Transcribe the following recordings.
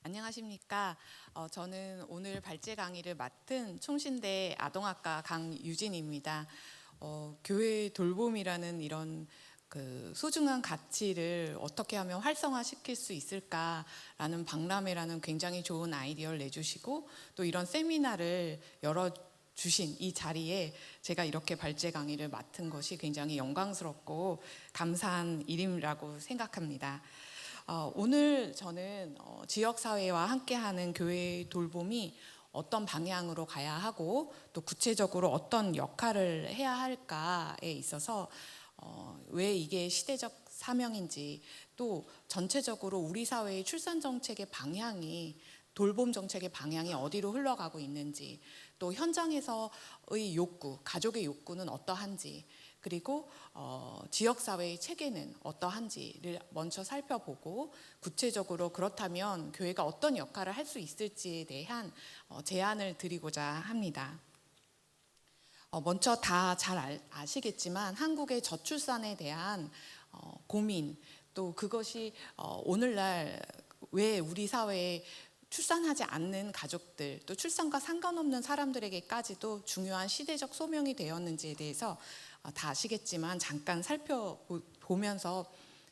안녕하십니까. 저는 오늘 발제 강의를 맡은 총신대 아동학과 강유진입니다. 교회 돌봄이라는 이런 소중한 가치를 어떻게 하면 활성화시킬 수 있을까라는 박람회라는 굉장히 좋은 아이디어를 내주시고 또 이런 세미나를 열어주신 이 자리에 제가 이렇게 발제 강의를 맡은 것이 굉장히 영광스럽고 감사한 일이라고 생각합니다. 오늘 저는 지역사회와 함께하는 교회 돌봄이 어떤 방향으로 가야 하고 또 구체적으로 어떤 역할을 해야 할까에 있어서 왜 이게 시대적 사명인지 또 전체적으로 우리 사회의 출산 정책의 방향이 돌봄 정책의 방향이 어디로 흘러가고 있는지 또 현장에서의 욕구, 가족의 욕구는 어떠한지 그리고 지역사회의 체계는 어떠한지를 먼저 살펴보고 구체적으로 그렇다면 교회가 어떤 역할을 할 수 있을지에 대한 제안을 드리고자 합니다. 먼저 다 잘 아시겠지만 한국의 저출산에 대한 고민 또 그것이 오늘날 왜 우리 사회에 출산하지 않는 가족들 또 출산과 상관없는 사람들에게까지도 중요한 시대적 소명이 되었는지에 대해서 다 아시겠지만 잠깐 살펴보면서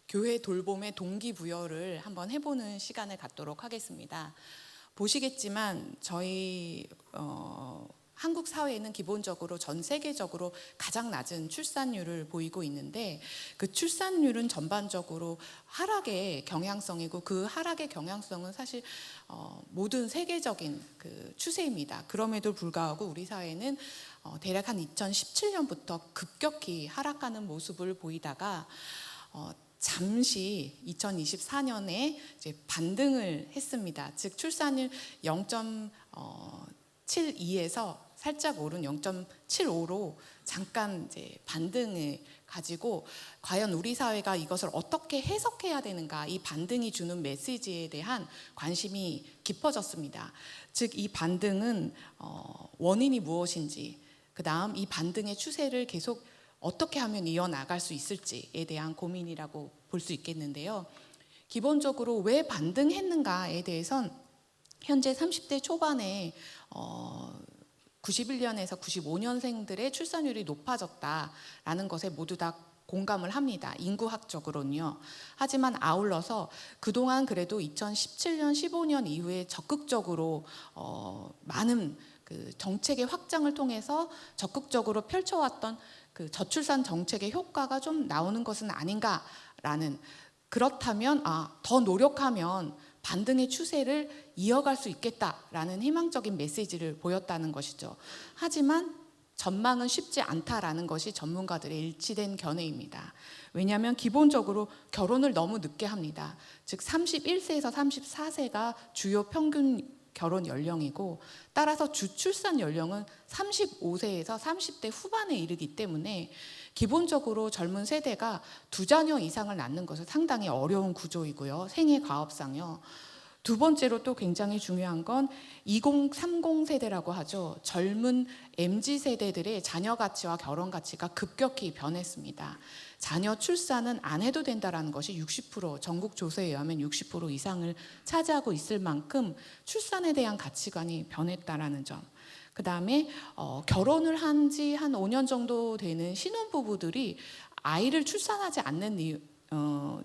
교회 돌봄의 동기부여를 한번 해보는 시간을 갖도록 하겠습니다. 보시겠지만 저희 한국 사회는 기본적으로 전 세계적으로 가장 낮은 출산율을 보이고 있는데 그 출산율은 전반적으로 하락의 경향성이고 그 하락의 경향성은 사실 모든 세계적인 그 추세입니다. 그럼에도 불구하고 우리 사회는 대략 한 2017년부터 급격히 하락하는 모습을 보이다가 잠시 2024년에 이제 반등을 했습니다. 즉 출산율 0.72에서 살짝 오른 0.75로 잠깐 이제 반등을 가지고 과연 우리 사회가 이것을 어떻게 해석해야 되는가 이 반등이 주는 메시지에 대한 관심이 깊어졌습니다. 즉 이 반등은 원인이 무엇인지 그 다음 이 반등의 추세를 계속 어떻게 하면 이어나갈 수 있을지에 대한 고민이라고 볼 수 있겠는데요. 기본적으로 왜 반등했는가에 대해선 현재 30대 초반에 91년에서 95년생들의 출산율이 높아졌다라는 것에 모두 다 공감을 합니다. 인구학적으로는요. 하지만 아울러서 그동안 그래도 2017년, 15년 이후에 적극적으로 많은 그 정책의 확장을 통해서 적극적으로 펼쳐왔던 그 저출산 정책의 효과가 좀 나오는 것은 아닌가라는 그렇다면 더 노력하면 반등의 추세를 이어갈 수 있겠다라는 희망적인 메시지를 보였다는 것이죠. 하지만 전망은 쉽지 않다라는 것이 전문가들의 일치된 견해입니다. 왜냐하면 기본적으로 결혼을 너무 늦게 합니다. 즉 31세에서 34세가 주요 평균 결혼 연령이고 따라서 주출산 연령은 35세에서 30대 후반에 이르기 때문에 기본적으로 젊은 세대가 2자녀 이상을 낳는 것은 상당히 어려운 구조이고요. 생애 과업상요. 두 번째로 또 굉장히 중요한 건 2030 세대라고 하죠. 젊은 MZ세대들의 자녀 가치와 결혼 가치가 급격히 변했습니다. 자녀 출산은 안 해도 된다는 것이 60% 전국 조사에 의하면 60% 이상을 차지하고 있을 만큼 출산에 대한 가치관이 변했다라는 점. 그 다음에 결혼을 한 지 한 5년 정도 되는 신혼부부들이 아이를 출산하지 않는 이유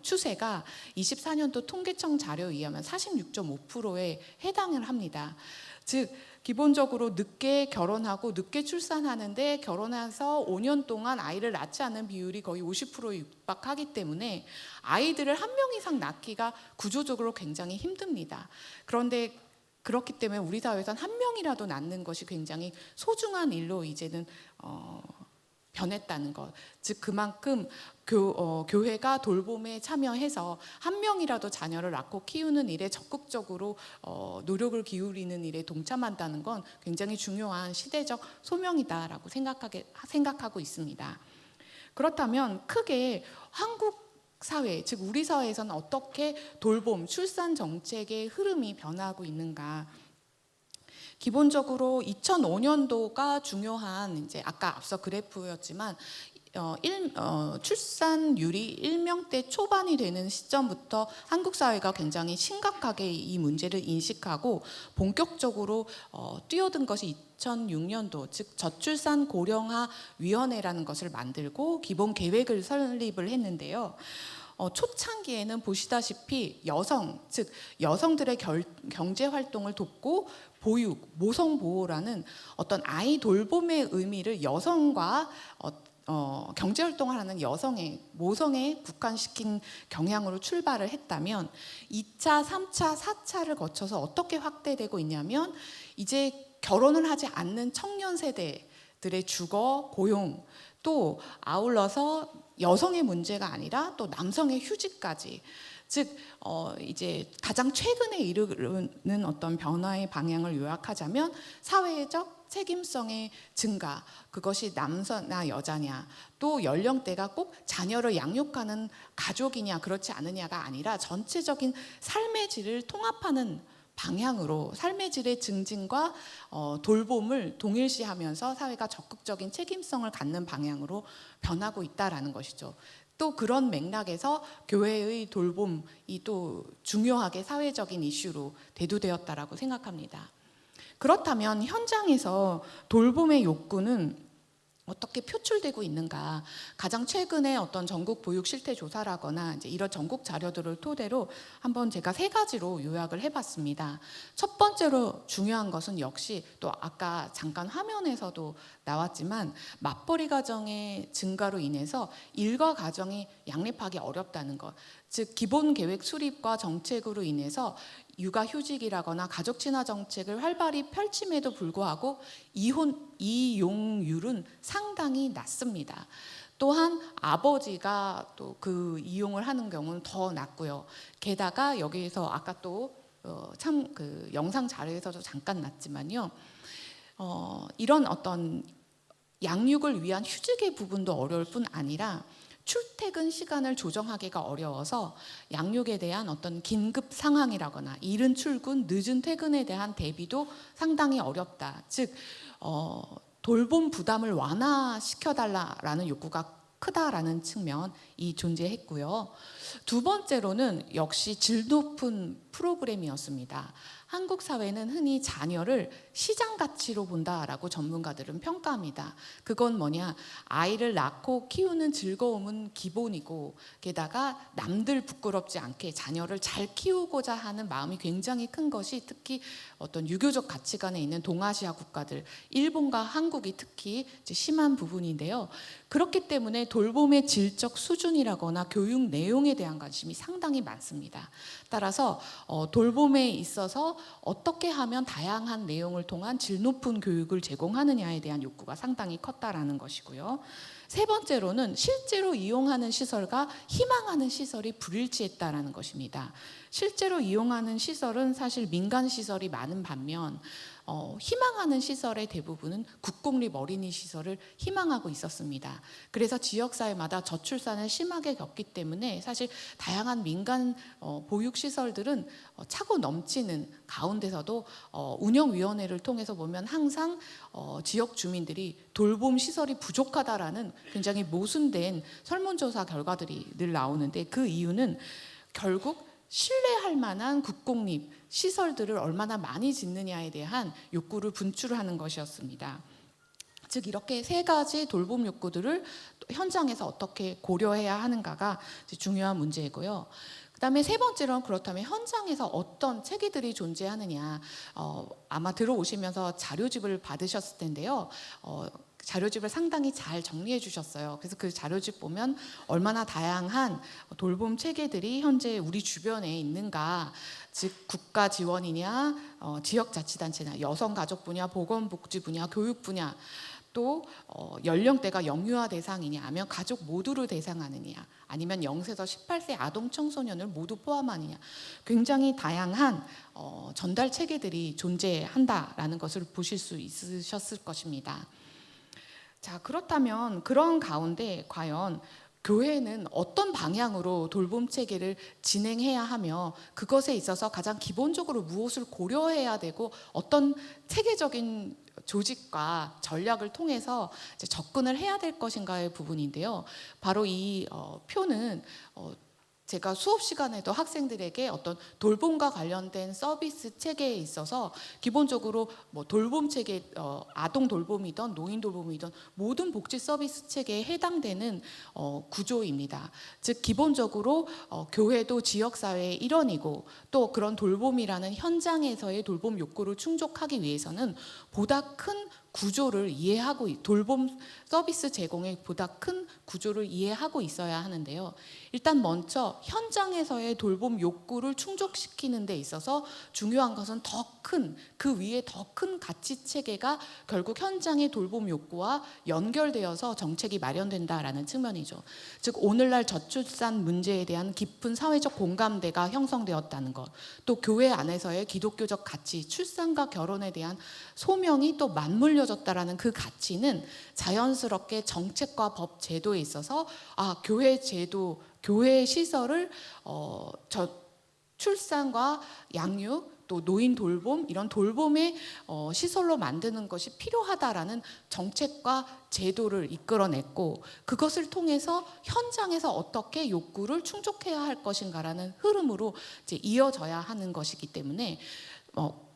추세가 24년도 통계청 자료에 의하면 46.5%에 해당을 합니다. 즉 기본적으로 늦게 결혼하고 늦게 출산하는데 결혼해서 5년 동안 아이를 낳지 않는 비율이 거의 50%에 육박하기 때문에 아이들을 한 명 이상 낳기가 구조적으로 굉장히 힘듭니다. 그런데 그렇기 때문에 우리 사회에서는 한 명이라도 낳는 것이 굉장히 소중한 일로 이제는 변했다는 것. 즉 그만큼 교회가 돌봄에 참여해서 한 명이라도 자녀를 낳고 키우는 일에 적극적으로 노력을 기울이는 일에 동참한다는 건 굉장히 중요한 시대적 소명이다라고 생각하고 있습니다. 그렇다면 크게 한국 사회, 즉 우리 사회에서는 어떻게 돌봄, 출산 정책의 흐름이 변화하고 있는가? 기본적으로 2005년도가 중요한 이제 아까 앞서 그래프였지만 출산율이 1명대 초반이 되는 시점부터 한국 사회가 굉장히 심각하게 이 문제를 인식하고 본격적으로 뛰어든 것이 2006년도, 즉 저출산 고령화 위원회라는 것을 만들고 기본 계획을 설립을 했는데요. 초창기에는 보시다시피 여성, 즉 여성들의 경제 활동을 돕고 보육, 모성 보호라는 어떤 아이 돌봄의 의미를 여성과 경제 활동을 하는 여성의 모성에 국한시킨 경향으로 출발을 했다면 2차, 3차, 4차를 거쳐서 어떻게 확대되고 있냐면 이제 결혼을 하지 않는 청년 세대들의 주거, 고용, 또 아울러서 여성의 문제가 아니라 또 남성의 휴직까지, 즉 이제 가장 최근에 이르는 어떤 변화의 방향을 요약하자면 사회적 책임성의 증가, 그것이 남자나 여자냐, 또 연령대가 꼭 자녀를 양육하는 가족이냐 그렇지 않느냐가 아니라 전체적인 삶의 질을 통합하는 방향으로 삶의 질의 증진과 돌봄을 동일시하면서 사회가 적극적인 책임성을 갖는 방향으로 변하고 있다라는 것이죠. 또 그런 맥락에서 교회의 돌봄이 또 중요하게 사회적인 이슈로 대두되었다라고 생각합니다. 그렇다면 현장에서 돌봄의 욕구는 어떻게 표출되고 있는가? 가장 최근에 어떤 전국 보육 실태 조사라거나 이제 이런 전국 자료들을 토대로 한번 제가 3가지로 요약을 해봤습니다. 첫 번째로 중요한 것은 역시 또 아까 잠깐 화면에서도 나왔지만 맞벌이 가정의 증가로 인해서 일과 가정이 양립하기 어렵다는 것. 즉 기본 계획 수립과 정책으로 인해서 육아휴직이라거나 가족 친화 정책을 활발히 펼침에도 불구하고 이용률은 상당히 낮습니다. 또한 아버지가 또 그 이용을 하는 경우는 더 낮고요. 게다가 여기에서 아까 또 참 그 영상 자료에서도 잠깐 났지만요. 이런 어떤 양육을 위한 휴직의 부분도 어려울 뿐 아니라 출퇴근 시간을 조정하기가 어려워서 양육에 대한 어떤 긴급 상황이라거나 이른 출근, 늦은 퇴근에 대한 대비도 상당히 어렵다. 즉 돌봄 부담을 완화시켜달라는 욕구가 크다라는 측면이 존재했고요. 두 번째로는 역시 질 높은 프로그램이었습니다. 한국 사회는 흔히 자녀를 시장 가치로 본다라고 전문가들은 평가합니다. 그건 뭐냐? 아이를 낳고 키우는 즐거움은 기본이고 게다가 남들 부끄럽지 않게 자녀를 잘 키우고자 하는 마음이 굉장히 큰 것이 특히 어떤 유교적 가치관에 있는 동아시아 국가들, 일본과 한국이 특히 심한 부분인데요. 그렇기 때문에 돌봄의 질적 수준이라거나 교육 내용에 대한 관심이 상당히 많습니다. 따라서 돌봄에 있어서 어떻게 하면 다양한 내용을 통한 질 높은 교육을 제공하느냐에 대한 욕구가 상당히 컸다라는 것이고요. 세 번째로는 실제로 이용하는 시설과 희망하는 시설이 불일치했다라는 것입니다. 실제로 이용하는 시설은 사실 민간 시설이 많은 반면 희망하는 시설의 대부분은 국공립 어린이 시설을 희망하고 있었습니다. 그래서 지역사회마다 저출산을 심하게 겪기 때문에 사실 다양한 민간 보육시설들은 차고 넘치는 가운데서도 운영위원회를 통해서 보면 항상 지역 주민들이 돌봄 시설이 부족하다라는 굉장히 모순된 설문조사 결과들이 늘 나오는데 그 이유는 결국 신뢰할 만한 국공립 시설들을 얼마나 많이 짓느냐에 대한 욕구를 분출하는 것이었습니다. 즉 이렇게 3가지 돌봄 욕구들을 현장에서 어떻게 고려해야 하는가가 중요한 문제이고요. 그다음에 세 번째로는 그렇다면 현장에서 어떤 체계들이 존재하느냐, 아마 들어오시면서 자료집을 받으셨을 텐데요. 자료집을 상당히 잘 정리해 주셨어요. 그래서 그 자료집 보면 얼마나 다양한 돌봄 체계들이 현재 우리 주변에 있는가, 즉 국가 지원이냐, 지역자치단체냐, 여성가족 분야, 보건복지 분야, 교육 분야, 또 연령대가 영유아 대상이냐 아니면 가족 모두를 대상하느냐 아니면 0세에서 18세 아동 청소년을 모두 포함하느냐, 굉장히 다양한 전달 체계들이 존재한다라는 것을 보실 수 있으셨을 것입니다. 자, 그렇다면 그런 가운데 과연 교회는 어떤 방향으로 돌봄 체계를 진행해야 하며 그것에 있어서 가장 기본적으로 무엇을 고려해야 되고 어떤 체계적인 조직과 전략을 통해서 이제 접근을 해야 될 것인가의 부분인데요. 바로 이 표는 제가 수업 시간에도 학생들에게 어떤 돌봄과 관련된 서비스 체계에 있어서 기본적으로 뭐 돌봄 체계, 아동 돌봄이든 노인 돌봄이든 모든 복지 서비스 체계에 해당되는 구조입니다. 즉 기본적으로 교회도 지역사회의 일원이고 또 그런 돌봄이라는 현장에서의 돌봄 욕구를 충족하기 위해서는 보다 큰 구조를 이해하고 돌봄 서비스 제공의 보다 큰 구조를 이해하고 있어야 하는데요. 일단 먼저 현장에서의 돌봄 욕구를 충족시키는 데 있어서 중요한 것은 더 큰, 그 위에 더 큰 가치 체계가 결국 현장의 돌봄 욕구와 연결되어서 정책이 마련된다라는 측면이죠. 즉 오늘날 저출산 문제에 대한 깊은 사회적 공감대가 형성되었다는 것, 또 교회 안에서의 기독교적 가치, 출산과 결혼에 대한 소명이 또 맞물려졌다라는 그 가치는 자연스럽게 정책과 법 제도에 있어서 교회 제도, 교회 시설을 출산과 양육 또 노인 돌봄 이런 돌봄의 시설로 만드는 것이 필요하다라는 정책과 제도를 이끌어냈고 그것을 통해서 현장에서 어떻게 욕구를 충족해야 할 것인가라는 흐름으로 이제 이어져야 하는 것이기 때문에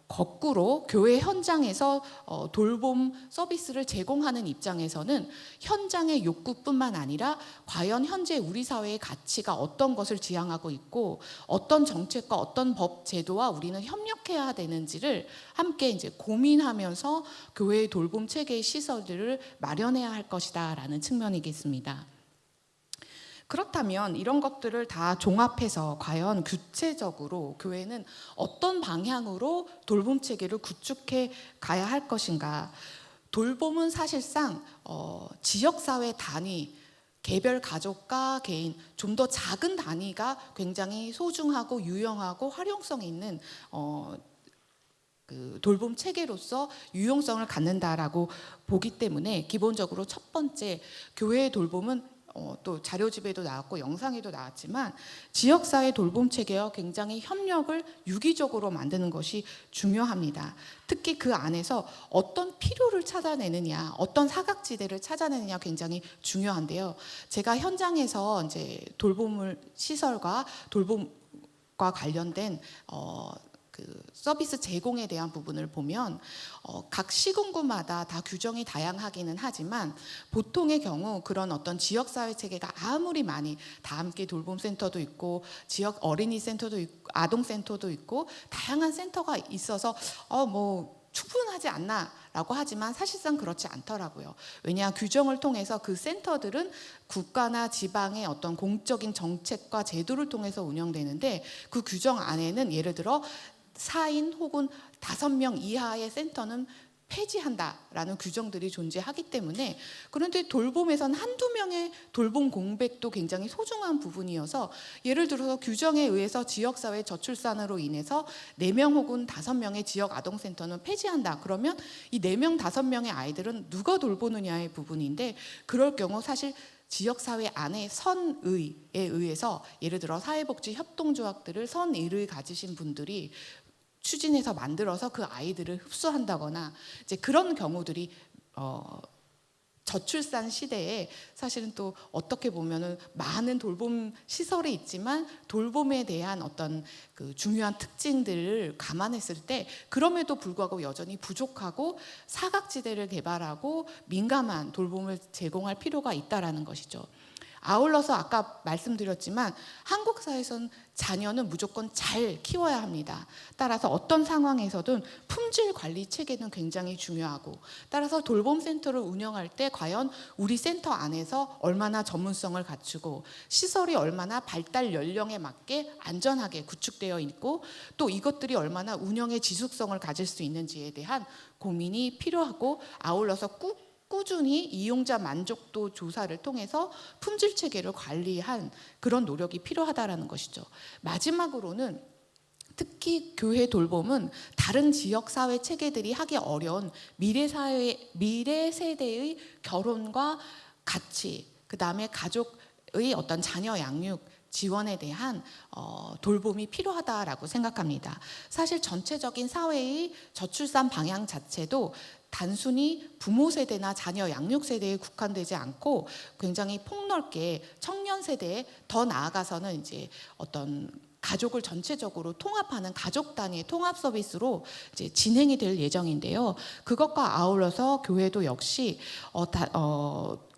거꾸로 교회 현장에서 돌봄 서비스를 제공하는 입장에서는 현장의 욕구뿐만 아니라 과연 현재 우리 사회의 가치가 어떤 것을 지향하고 있고 어떤 정책과 어떤 법 제도와 우리는 협력해야 되는지를 함께 이제 고민하면서 교회의 돌봄 체계의 시설들을 마련해야 할 것이다라는 측면이겠습니다. 그렇다면 이런 것들을 다 종합해서 과연 구체적으로 교회는 어떤 방향으로 돌봄 체계를 구축해 가야 할 것인가? 돌봄은 사실상 지역사회 단위, 개별 가족과 개인, 좀 더 작은 단위가 굉장히 소중하고 유용하고 활용성 있는 그 돌봄 체계로서 유용성을 갖는다라고 보기 때문에 기본적으로 첫 번째 교회의 돌봄은 또 자료집에도 나왔고 영상에도 나왔지만 지역사회 돌봄 체계와 굉장히 협력을 유기적으로 만드는 것이 중요합니다. 특히 그 안에서 어떤 필요를 찾아내느냐, 어떤 사각지대를 찾아내느냐 굉장히 중요한데요. 제가 현장에서 이제 돌봄을 시설과 돌봄과 관련된 그 서비스 제공에 대한 부분을 보면 각 시군구마다 다 규정이 다양하기는 하지만 보통의 경우 그런 어떤 지역사회 체계가 아무리 많이 다 함께 돌봄센터도 있고 지역 어린이센터도 있고 아동센터도 있고 다양한 센터가 있어서 뭐 충분하지 않나라고 하지만 사실상 그렇지 않더라고요. 왜냐 규정을 통해서 그 센터들은 국가나 지방의 어떤 공적인 정책과 제도를 통해서 운영되는데 그 규정 안에는 예를 들어 4인 혹은 5명 이하의 센터는 폐지한다라는 규정들이 존재하기 때문에 그런데 돌봄에선 한두 명의 돌봄 공백도 굉장히 소중한 부분이어서 예를 들어서 규정에 의해서 지역사회 저출산으로 인해서 4명 혹은 5명의 지역 아동센터는 폐지한다. 그러면 이 4명, 5명의 아이들은 누가 돌보느냐의 부분인데 그럴 경우 사실 지역사회 안에 선의에 의해서 예를 들어 사회복지 협동조합들을 선의를 가지신 분들이 추진해서 만들어서 그 아이들을 흡수한다거나 이제 그런 경우들이 저출산 시대에 사실은 또 어떻게 보면은 많은 돌봄 시설이 있지만 돌봄에 대한 어떤 그 중요한 특징들을 감안했을 때 그럼에도 불구하고 여전히 부족하고 사각지대를 개발하고 민감한 돌봄을 제공할 필요가 있다라는 것이죠. 아울러서 아까 말씀드렸지만 한국 사회에서는 자녀는 무조건 잘 키워야 합니다. 따라서 어떤 상황에서든 품질 관리 체계는 굉장히 중요하고 따라서 돌봄센터를 운영할 때 과연 우리 센터 안에서 얼마나 전문성을 갖추고 시설이 얼마나 발달 연령에 맞게 안전하게 구축되어 있고 또 이것들이 얼마나 운영의 지속성을 가질 수 있는지에 대한 고민이 필요하고 아울러서 꾸준히 이용자 만족도 조사를 통해서 품질 체계를 관리한 그런 노력이 필요하다라는 것이죠. 마지막으로는 특히 교회 돌봄은 다른 지역 사회 체계들이 하기 어려운 미래 세대의 결혼과 가치, 그 다음에 가족 어떤 자녀 양육 지원에 대한 돌봄이 필요하다라고 생각합니다. 사실 전체적인 사회의 저출산 방향 자체도 단순히 부모 세대나 자녀 양육 세대에 국한되지 않고 굉장히 폭넓게 청년 세대에 더 나아가서는 이제 어떤 가족을 전체적으로 통합하는 가족 단위의 통합 서비스로 이제 진행이 될 예정인데요. 그것과 아울러서 교회도 역시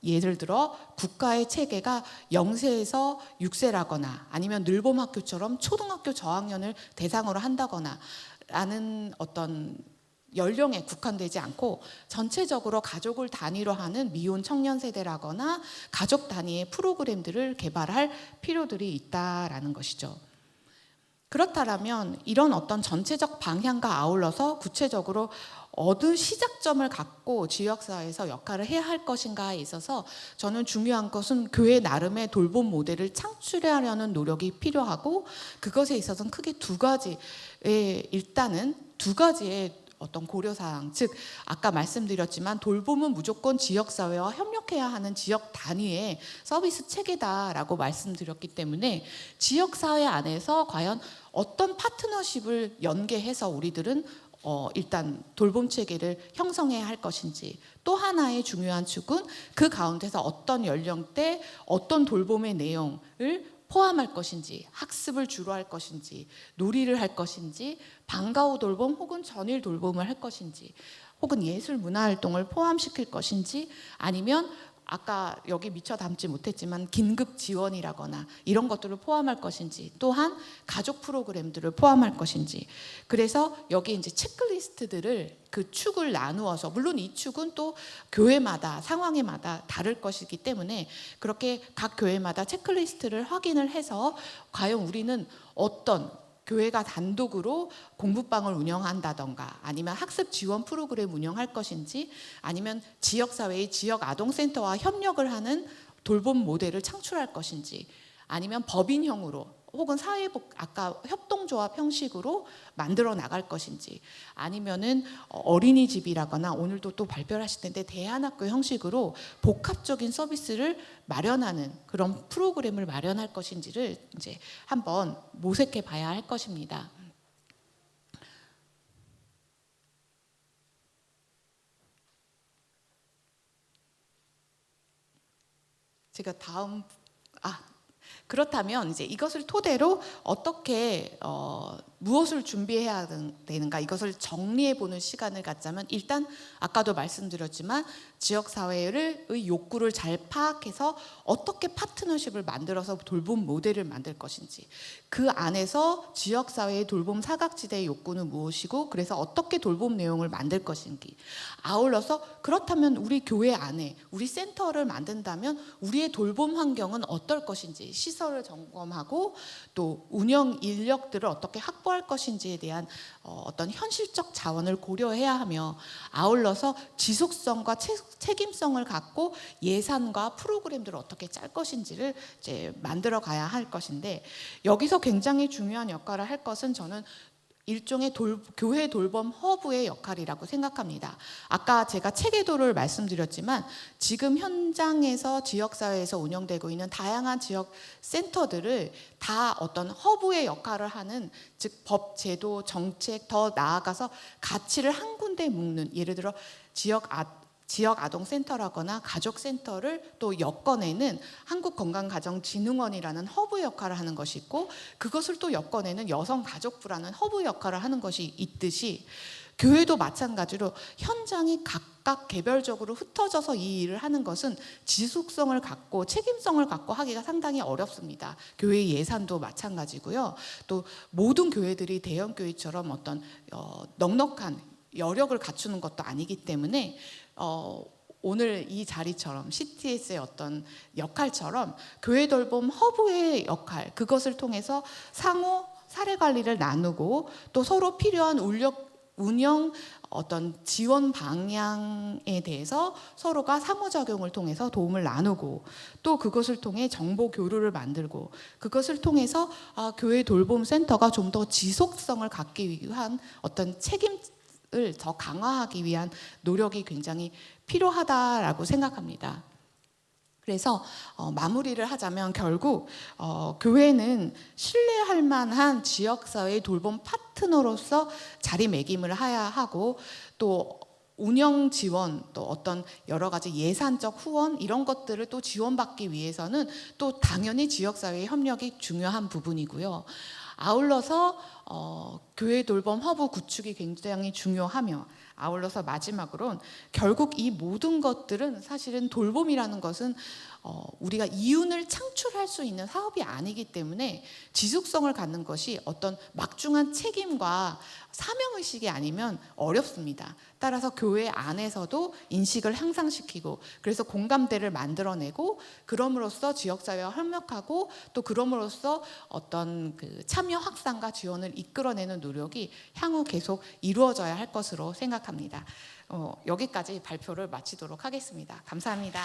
예를 들어 국가의 체계가 0세에서 6세라거나 아니면 늘봄학교처럼 초등학교 저학년을 대상으로 한다거나 라는 어떤 연령에 국한되지 않고 전체적으로 가족을 단위로 하는 미혼 청년 세대라거나 가족 단위의 프로그램들을 개발할 필요들이 있다라는 것이죠. 그렇다면 이런 어떤 전체적 방향과 아울러서 구체적으로 어느 시작점을 갖고 지역사회에서 역할을 해야 할 것인가에 있어서 저는 중요한 것은 교회 나름의 돌봄 모델을 창출하려는 노력이 필요하고, 그것에 있어서는 크게 일단은 두 가지의 어떤 고려사항, 즉 아까 말씀드렸지만 돌봄은 무조건 지역사회와 협력해야 하는 지역 단위의 서비스 체계다라고 말씀드렸기 때문에 지역사회 안에서 과연 어떤 파트너십을 연계해서 우리들은 일단 돌봄 체계를 형성해야 할 것인지, 또 하나의 중요한 축은 그 가운데서 어떤 연령대 어떤 돌봄의 내용을 포함할 것인지, 학습을 주로 할 것인지, 놀이를 할 것인지, 방과 후 돌봄 혹은 전일 돌봄을 할 것인지, 혹은 예술 문화 활동을 포함시킬 것인지, 아니면 아까 여기 미처 담지 못했지만 긴급 지원이라거나 이런 것들을 포함할 것인지, 또한 가족 프로그램들을 포함할 것인지. 그래서 여기 이제 체크리스트들을 그 축을 나누어서, 물론 이 축은 또 교회마다 상황에마다 다를 것이기 때문에 그렇게 각 교회마다 체크리스트를 확인을 해서 과연 우리는 어떤 교회가 단독으로 공부방을 운영한다던가 아니면 학습 지원 프로그램 운영할 것인지, 아니면 지역사회의 지역 아동센터와 협력을 하는 돌봄 모델을 창출할 것인지, 아니면 법인형으로 혹은 아까 협동조합 형식으로 만들어 나갈 것인지, 아니면은 어린이집이라거나 오늘도 또 발표를 하실 텐데 대안학교 형식으로 복합적인 서비스를 마련하는 그런 프로그램을 마련할 것인지를 이제 한번 모색해 봐야 할 것입니다. 제가 그렇다면 이제 이것을 토대로 어떻게 무엇을 준비해야 되는가, 이것을 정리해 보는 시간을 갖자면, 일단 아까도 말씀드렸지만 지역사회의 욕구를 잘 파악해서 어떻게 파트너십을 만들어서 돌봄 모델을 만들 것인지, 그 안에서 지역사회의 돌봄 사각지대의 욕구는 무엇이고 그래서 어떻게 돌봄 내용을 만들 것인지, 아울러서 그렇다면 우리 교회 안에 우리 센터를 만든다면 우리의 돌봄 환경은 어떨 것인지, 시설을 점검하고 또 운영 인력들을 어떻게 확보할 것인지에 대한 어떤 현실적 자원을 고려해야 하며, 아울러서 지속성과 책임성을 갖고 예산과 프로그램들을 어떻게 짤 것인지를 이제 만들어 가야 할 것인데, 여기서 굉장히 중요한 역할을 할 것은 저는 일종의 교회 돌봄 허브의 역할이라고 생각합니다. 아까 제가 체계도를 말씀드렸지만 지금 현장에서 지역사회에서 운영되고 있는 다양한 지역 센터들을 다 어떤 허브의 역할을 하는, 즉 법, 제도, 정책, 더 나아가서 가치를 한 군데 묶는, 예를 들어 지역 아동센터라거나 가족센터를 또 엮어내는 한국건강가정진흥원이라는 허브 역할을 하는 것이 있고, 그것을 또 엮어내는 여성가족부라는 허브 역할을 하는 것이 있듯이, 교회도 마찬가지로 현장이 각각 개별적으로 흩어져서 이 일을 하는 것은 지속성을 갖고 책임성을 갖고 하기가 상당히 어렵습니다. 교회 예산도 마찬가지고요. 또 모든 교회들이 대형 교회처럼 어떤 넉넉한 여력을 갖추는 것도 아니기 때문에 오늘 이 자리처럼 CTS의 어떤 역할처럼 교회 돌봄 허브의 역할, 그것을 통해서 상호 사례 관리를 나누고 또 서로 필요한 운영 어떤 지원 방향에 대해서 서로가 상호작용을 통해서 도움을 나누고, 또 그것을 통해 정보 교류를 만들고, 그것을 통해서 교회 돌봄 센터가 좀 더 지속성을 갖기 위한 어떤 책임을 더 강화하기 위한 노력이 굉장히 필요하다라고 생각합니다. 그래서 마무리를 하자면 결국 교회는 신뢰할 만한 지역사회의 돌봄 파트너로서 자리매김을 해야 하고, 또 운영 지원, 또 어떤 여러 가지 예산적 후원 이런 것들을 또 지원받기 위해서는 또 당연히 지역사회의 협력이 중요한 부분이고요. 아울러서 교회 돌봄 허브 구축이 굉장히 중요하며, 아울러서 마지막으로는 결국 이 모든 것들은 사실은 돌봄이라는 것은 우리가 이윤을 창출할 수 있는 사업이 아니기 때문에 지속성을 갖는 것이 어떤 막중한 책임과 사명의식이 아니면 어렵습니다. 따라서 교회 안에서도 인식을 향상시키고, 그래서 공감대를 만들어내고, 그럼으로써 지역사회와 협력하고, 또 그럼으로써 어떤 그 참여 확산과 지원을 이끌어내는 노력이 향후 계속 이루어져야 할 것으로 생각합니다. 여기까지 발표를 마치도록 하겠습니다. 감사합니다.